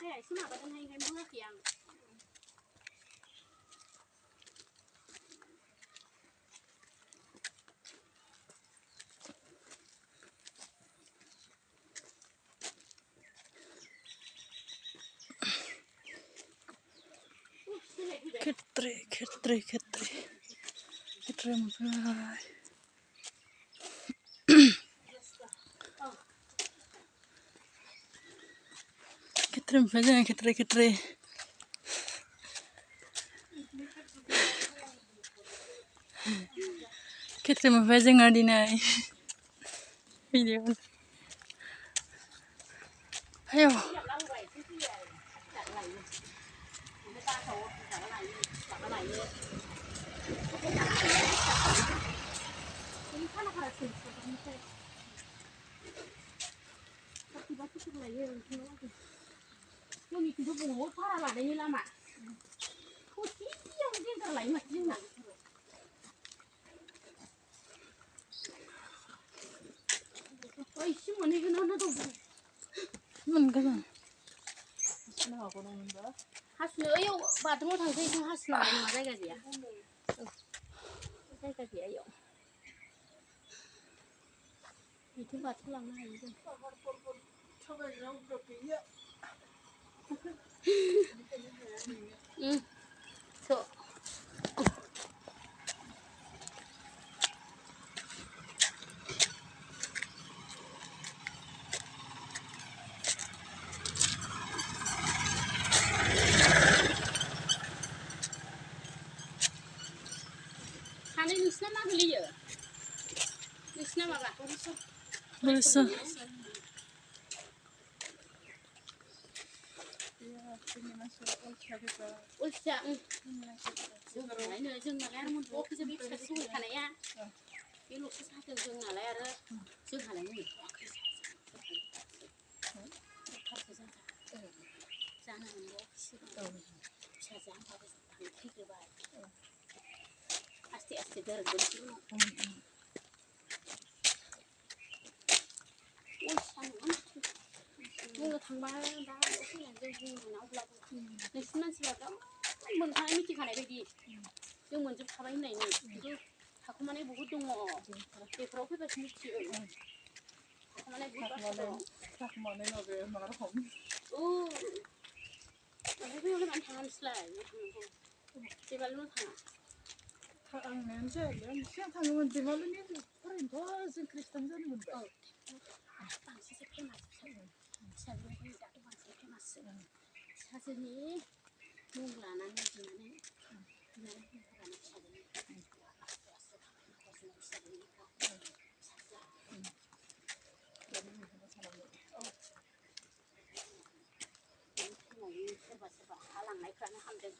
kayak sih apa dan hai mua kiang Ketre mulai. Ketre mulai ketre. Ketre mulai jangan dinai. Video. Ayo. Nó bị cái bụng hốt phát là đây như làm ạ. Ôi tí ông điên cả lấy mặt nhưng mà. Ôi xin mà này cái nó đâu. Mình cái gì? Hát nữa yêu bà tôi thằng gì không hát nữa mà đây cái gì à? Đây cái gì ấy yêu? Thì chúng bà thích làm này rồi. Sợ. Hani nisna mah beli ya? Nisna mah apa? Bisa. Ulsa. Này nữa dừng mà lẽ muốn bố cái biết cái xui thằng này à? Cái lúc cái sao dừng là lẽ đó, dừng là người. Ra này bố saya jangan pada tangki ke bawah. Asti terbentuk. Mưa thằng ba đã cái là dân nó lọc nên xin xin đó mình thấy mấy chị khai này đây đi nhưng mình chụp khai này này cứ thằng con này bố tung ngọ để pro phải bớt mít chịu thằng con này bố Thằng mà này nó về mà nó không. Mình thấy cái bạn thằng làm slide chị bảo luôn thằng thằng này chứ lên xem thằng mình thì mà lên đi phải đó dân Christian dân mình vậy. Bang sih saya masuk. Saya belum tidak bang saya masuk. Saya sini mulanan di mana? Nanti karena saya ini. Sebab halang naik kerana hamdan.